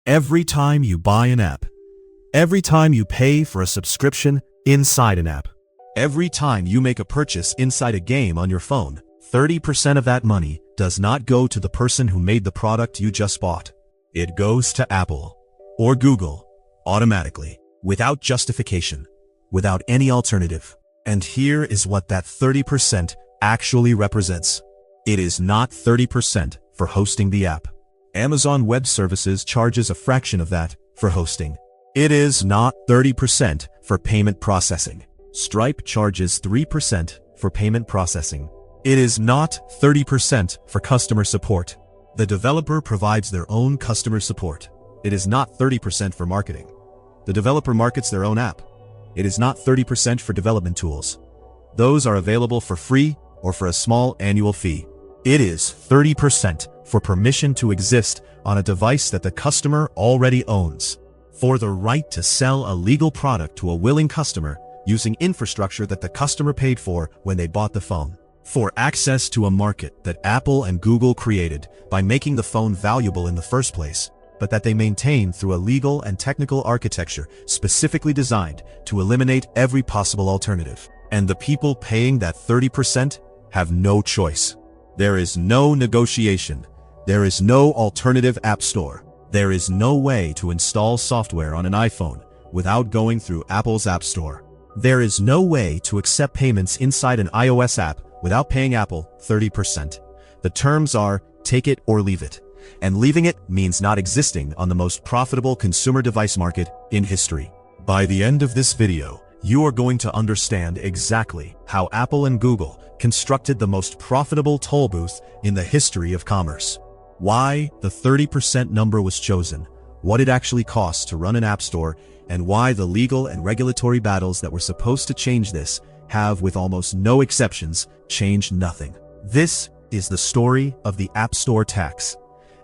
Every time you buy an app, every time you pay for a subscription inside an app, every time you make a purchase inside a game on your phone, 30% of that money does not go to the person who made the product you just bought. It goes to Apple or Google automatically, without justification, without any alternative. And here is what that 30% actually represents. It is not 30% for hosting the app. Amazon Web Services charges a fraction of that for hosting. It is not 30% for payment processing. Stripe charges 3% for payment processing. It is not 30% for customer support. The developer provides their own customer support. It is not 30% for marketing. The developer markets their own app. It is not 30% for development tools. Those are available for free or for a small annual fee. It is 30% for permission to exist on a device that the customer already owns, for the right to sell a legal product to a willing customer using infrastructure that the customer paid for when they bought the phone, for access to a market that Apple and Google created by making the phone valuable in the first place, but that they maintain through a legal and technical architecture specifically designed to eliminate every possible alternative. And the people paying that 30% have no choice. There is no negotiation. There is no alternative app store. There is no way to install software on an iPhone without going through Apple's App Store. There is no way to accept payments inside an iOS app without paying Apple 30%. The terms are take it or leave it. And leaving it means not existing on the most profitable consumer device market in history. By the end of this video, you are going to understand exactly how Apple and Google constructed the most profitable toll booth in the history of commerce. Why the 30% number was chosen, what it actually costs to run an app store, and why the legal and regulatory battles that were supposed to change this have, with almost no exceptions, changed nothing. This is the story of the App Store tax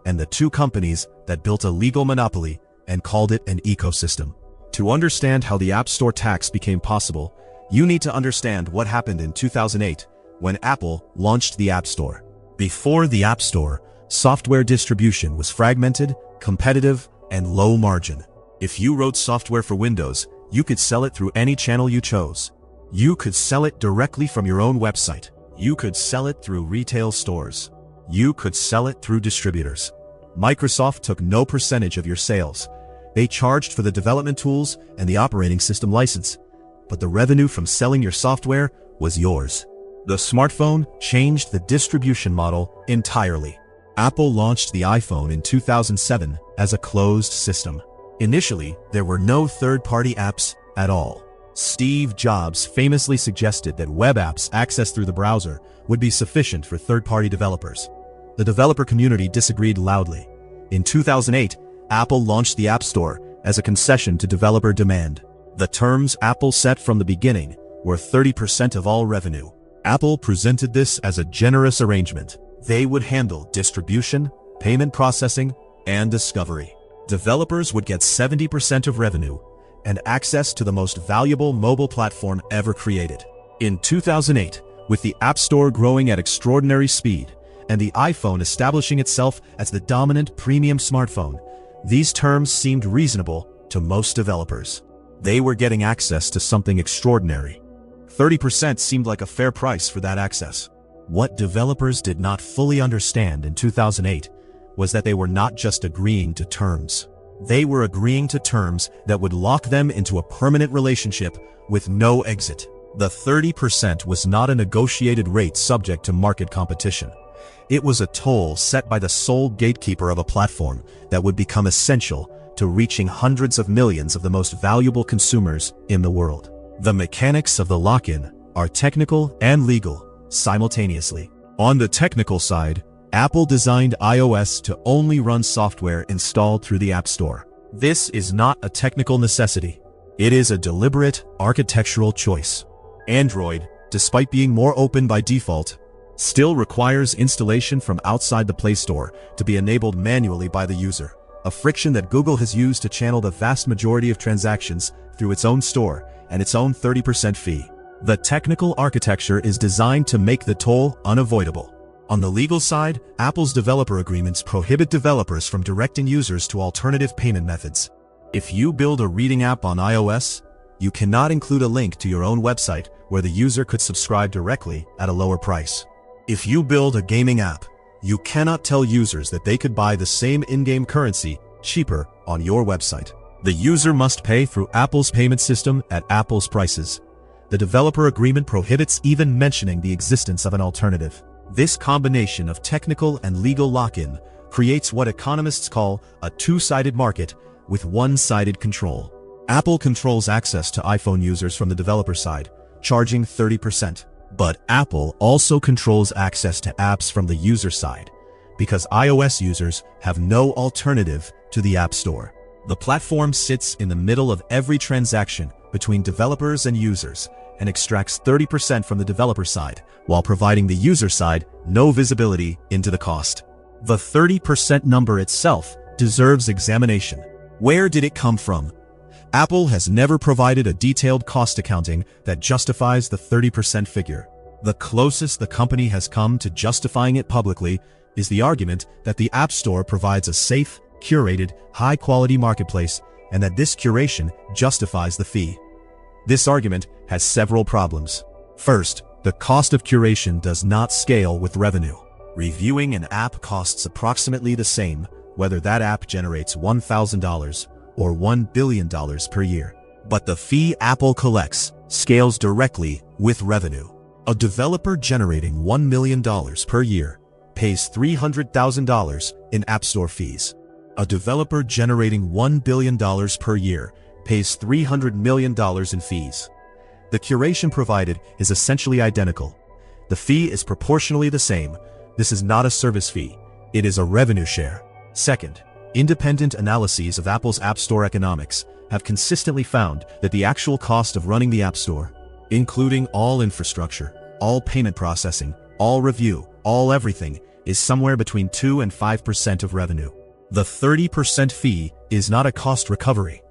and the two companies that built a legal monopoly and called it an ecosystem. To understand how the App Store tax became possible, you need to understand what happened in 2008 when Apple launched the App Store. Before the App Store, software distribution was fragmented, competitive, and low margin. If you wrote software for Windows, you could sell it through any channel you chose. You could sell it directly from your own website. You could sell it through retail stores. You could sell it through distributors. Microsoft took no percentage of your sales. They charged for the development tools and the operating system license, but the revenue from selling your software was yours. The smartphone changed the distribution model entirely. Apple launched the iPhone in 2007 as a closed system. Initially, there were no third-party apps at all. Steve Jobs famously suggested that web apps accessed through the browser would be sufficient for third-party developers. The developer community disagreed loudly. In 2008, Apple launched the App Store as a concession to developer demand. The terms Apple set from the beginning were 30% of all revenue. Apple presented this as a generous arrangement. They would handle distribution, payment processing, and discovery. Developers would get 70% of revenue and access to the most valuable mobile platform ever created. In 2008, with the App Store growing at extraordinary speed and the iPhone establishing itself as the dominant premium smartphone, these terms seemed reasonable to most developers. They were getting access to something extraordinary. 30% seemed like a fair price for that access. What developers did not fully understand in 2008 was that they were not just agreeing to terms. They were agreeing to terms that would lock them into a permanent relationship with no exit. The 30% was not a negotiated rate subject to market competition. It was a toll set by the sole gatekeeper of a platform that would become essential to reaching hundreds of millions of the most valuable consumers in the world. The mechanics of the lock-in are technical and legal simultaneously. On the technical side, Apple designed iOS to only run software installed through the App Store. This is not a technical necessity. It is a deliberate architectural choice. Android, despite being more open by default, still requires installation from outside the Play Store to be enabled manually by the user, a friction that Google has used to channel the vast majority of transactions through its own store and its own 30% fee. The technical architecture is designed to make the toll unavoidable. On the legal side, Apple's developer agreements prohibit developers from directing users to alternative payment methods. If you build a reading app on iOS, you cannot include a link to your own website where the user could subscribe directly at a lower price. If you build a gaming app, you cannot tell users that they could buy the same in-game currency cheaper on your website. The user must pay through Apple's payment system at Apple's prices. The developer agreement prohibits even mentioning the existence of an alternative. This combination of technical and legal lock-in creates what economists call a two-sided market with one-sided control. Apple controls access to iPhone users from the developer side, charging 30%. But Apple also controls access to apps from the user side, because iOS users have no alternative to the App Store. The platform sits in the middle of every transaction between developers and users and extracts 30% from the developer side, while providing the user side no visibility into the cost. The 30% number itself deserves examination. Where did it come from? Apple has never provided a detailed cost accounting that justifies the 30% figure. The closest the company has come to justifying it publicly is the argument that the App Store provides a safe, curated, high-quality marketplace and that this curation justifies the fee. This argument has several problems. First, the cost of curation does not scale with revenue. Reviewing an app costs approximately the same whether that app generates $1,000 or $1 billion per year. But the fee Apple collects scales directly with revenue. A developer generating $1 million per year pays $300,000 in App Store fees. A developer generating $1 billion per year pays $300 million in fees. The curation provided is essentially identical. The fee is proportionally the same. This is not a service fee. It is a revenue share. Second, independent analyses of Apple's App Store economics have consistently found that the actual cost of running the App Store, including all infrastructure, all payment processing, all review, all everything, is somewhere between 2 and 5% of revenue. The 30% fee is not a cost recovery.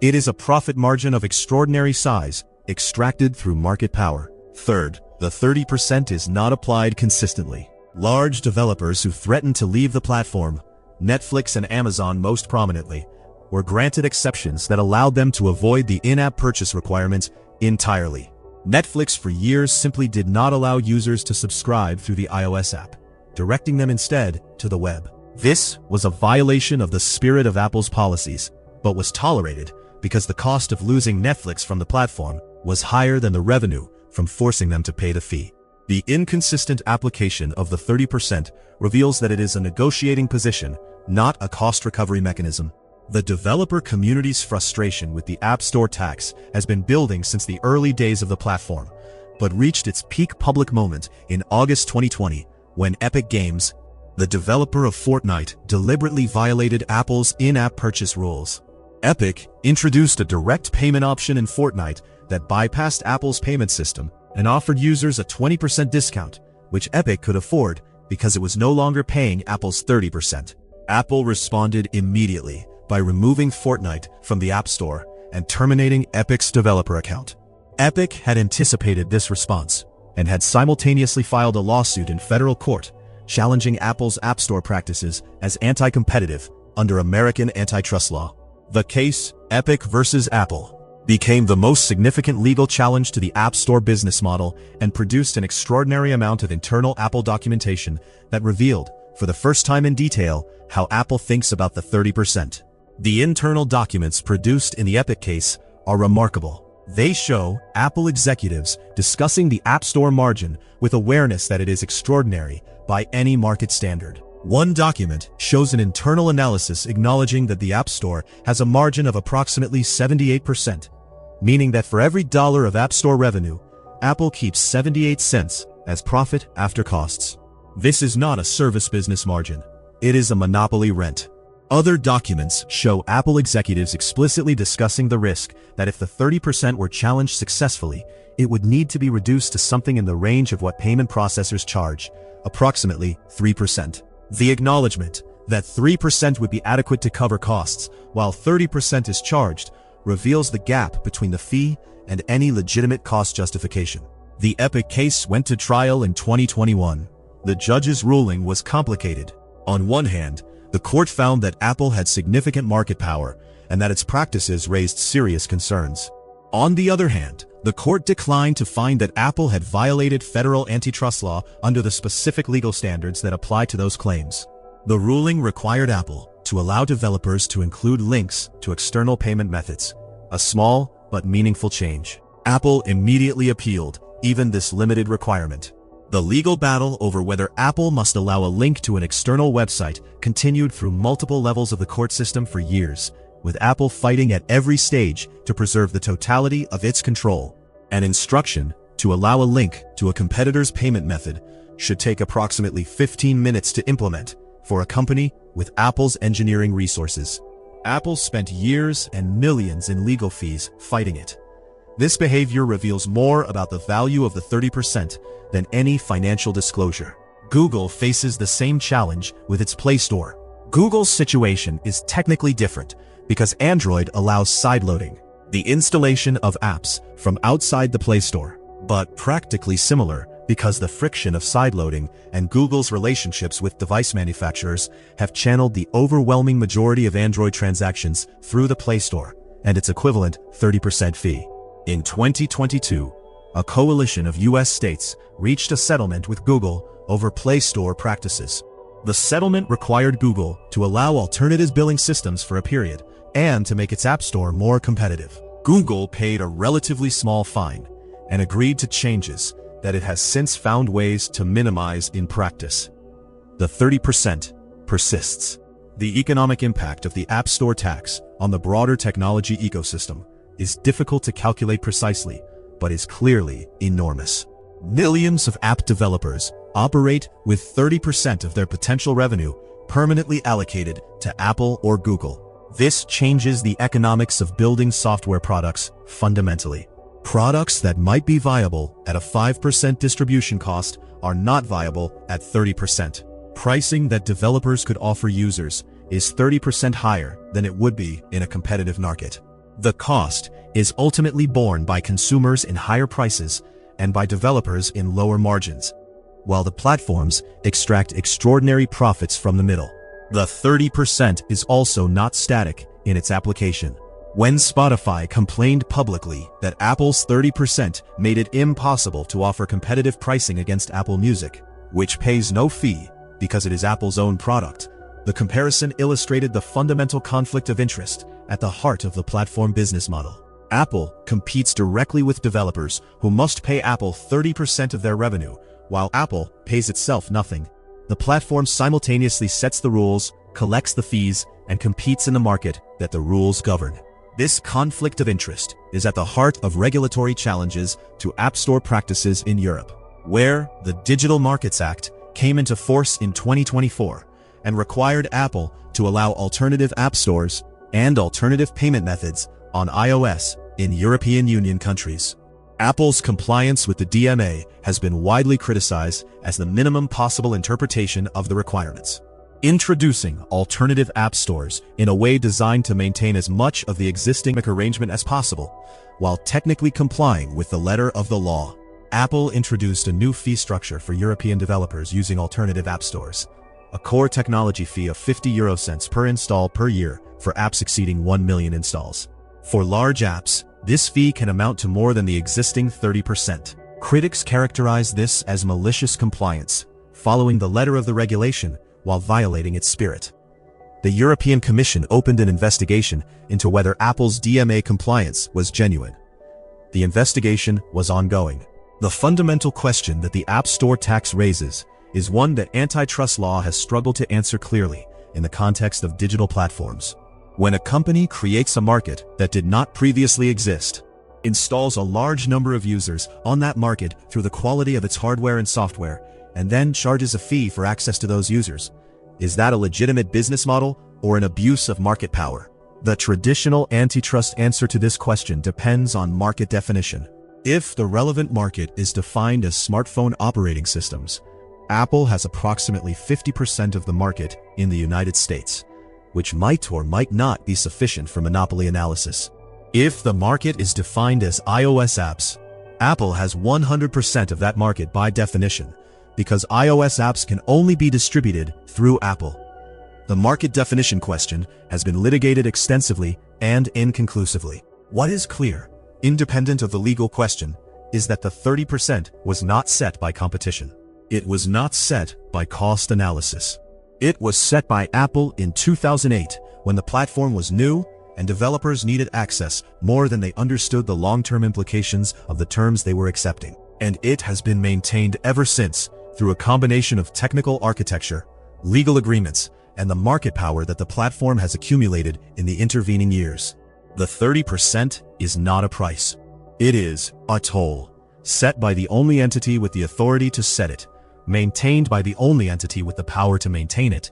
It is a profit margin of extraordinary size, extracted through market power. Third, the 30% is not applied consistently. Large developers who threaten to leave the platform, Netflix and Amazon most prominently, were granted exceptions that allowed them to avoid the in-app purchase requirement entirely. Netflix for years simply did not allow users to subscribe through the iOS app, directing them instead to the web. This was a violation of the spirit of Apple's policies, but was tolerated because the cost of losing Netflix from the platform was higher than the revenue from forcing them to pay the fee. The inconsistent application of the 30% reveals that it is a negotiating position, not a cost recovery mechanism. The developer community's frustration with the App Store tax has been building since the early days of the platform, but reached its peak public moment in August 2020 when Epic Games, the developer of Fortnite, deliberately violated Apple's in-app purchase rules. Epic introduced a direct payment option in Fortnite that bypassed Apple's payment system and offered users a 20% discount, which Epic could afford because it was no longer paying Apple's 30%. Apple responded immediately by removing Fortnite from the App Store and terminating Epic's developer account. Epic had anticipated this response and had simultaneously filed a lawsuit in federal court challenging Apple's App Store practices as anti-competitive under American antitrust law. The case, Epic versus Apple, became the most significant legal challenge to the App Store business model and produced an extraordinary amount of internal Apple documentation that revealed, for the first time in detail, how Apple thinks about the 30%. The internal documents produced in the Epic case are remarkable. They show Apple executives discussing the App Store margin with awareness that it is extraordinary by any market standard. One document shows an internal analysis acknowledging that the App Store has a margin of approximately 78%, meaning that for every dollar of App Store revenue, Apple keeps 78 cents as profit after costs. This is not a service business margin. It is a monopoly rent. Other documents show Apple executives explicitly discussing the risk that if the 30% were challenged successfully, it would need to be reduced to something in the range of what payment processors charge, approximately 3%. The acknowledgement that 3% would be adequate to cover costs, while 30% is charged, reveals the gap between the fee and any legitimate cost justification. The Epic case went to trial in 2021. The judge's ruling was complicated. On one hand, the court found that Apple had significant market power and that its practices raised serious concerns. On the other hand, the court declined to find that Apple had violated federal antitrust law under the specific legal standards that apply to those claims. The ruling required Apple to allow developers to include links to external payment methods, a small but meaningful change. Apple immediately appealed even this limited requirement. The legal battle over whether Apple must allow a link to an external website continued through multiple levels of the court system for years, with Apple fighting at every stage to preserve the totality of its control. An instruction to allow a link to a competitor's payment method should take approximately 15 minutes to implement for a company with Apple's engineering resources. Apple spent years and millions in legal fees fighting it. This behavior reveals more about the value of the 30% than any financial disclosure. Google faces the same challenge with its Play Store. Google's situation is technically different because Android allows sideloading, the installation of apps from outside the Play Store, but practically similar because the friction of sideloading and Google's relationships with device manufacturers have channeled the overwhelming majority of Android transactions through the Play Store and its equivalent 30% fee. In 2022, a coalition of U.S. states reached a settlement with Google over Play Store practices. The settlement required Google to allow alternative billing systems for a period and to make its App Store more competitive. Google paid a relatively small fine and agreed to changes that it has since found ways to minimize in practice. The 30% persists. The economic impact of the App Store tax on the broader technology ecosystem is difficult to calculate precisely, but is clearly enormous. Millions of app developers operate with 30% of their potential revenue permanently allocated to Apple or Google. This changes the economics of building software products fundamentally. Products that might be viable at a 5% distribution cost are not viable at 30%. Pricing that developers could offer users is 30% higher than it would be in a competitive market. The cost is ultimately borne by consumers in higher prices and by developers in lower margins, while the platforms extract extraordinary profits from the middle. The 30% is also not static in its application. When Spotify complained publicly that Apple's 30% made it impossible to offer competitive pricing against Apple Music, which pays no fee because it is Apple's own product, the comparison illustrated the fundamental conflict of interest at the heart of the platform business model. Apple competes directly with developers who must pay Apple 30% of their revenue, while Apple pays itself nothing. The platform simultaneously sets the rules, collects the fees, and competes in the market that the rules govern. This conflict of interest is at the heart of regulatory challenges to App Store practices in Europe, where the Digital Markets Act came into force in 2024 and required Apple to allow alternative app stores and alternative payment methods on iOS in European Union countries. Apple's compliance with the DMA has been widely criticized as the minimum possible interpretation of the requirements. Introducing alternative app stores in a way designed to maintain as much of the existing arrangement as possible, while technically complying with the letter of the law. Apple introduced a new fee structure for European developers using alternative app stores, a core technology fee of 50 € per install per year for apps exceeding 1 million installs. For large apps, this fee can amount to more than the existing 30%. Critics characterize this as malicious compliance, following the letter of the regulation while violating its spirit. The European Commission opened an investigation into whether Apple's DMA compliance was genuine. The investigation was ongoing. The fundamental question that the App Store tax raises is one that antitrust law has struggled to answer clearly in the context of digital platforms. When a company creates a market that did not previously exist, installs a large number of users on that market through the quality of its hardware and software, and then charges a fee for access to those users, is that a legitimate business model or an abuse of market power? The traditional antitrust answer to this question depends on market definition. If the relevant market is defined as smartphone operating systems, Apple has approximately 50% of the market in the United States, which might or might not be sufficient for monopoly analysis. If the market is defined as iOS apps, Apple has 100% of that market by definition, because iOS apps can only be distributed through Apple. The market definition question has been litigated extensively and inconclusively. What is clear, independent of the legal question, is that the 30% was not set by competition. It was not set by cost analysis. It was set by Apple in 2008 when the platform was new and developers needed access more than they understood the long-term implications of the terms they were accepting. And it has been maintained ever since through a combination of technical architecture, legal agreements, and the market power that the platform has accumulated in the intervening years. The 30% is not a price. It is a toll, set by the only entity with the authority to set it, maintained by the only entity with the power to maintain it,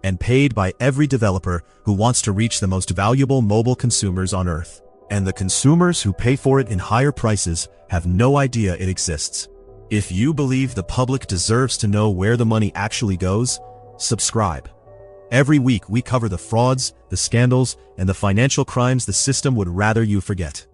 and paid by every developer who wants to reach the most valuable mobile consumers on Earth. And the consumers who pay for it in higher prices have no idea it exists. If you believe the public deserves to know where the money actually goes, subscribe. Every week we cover the frauds, the scandals, and the financial crimes the system would rather you forget.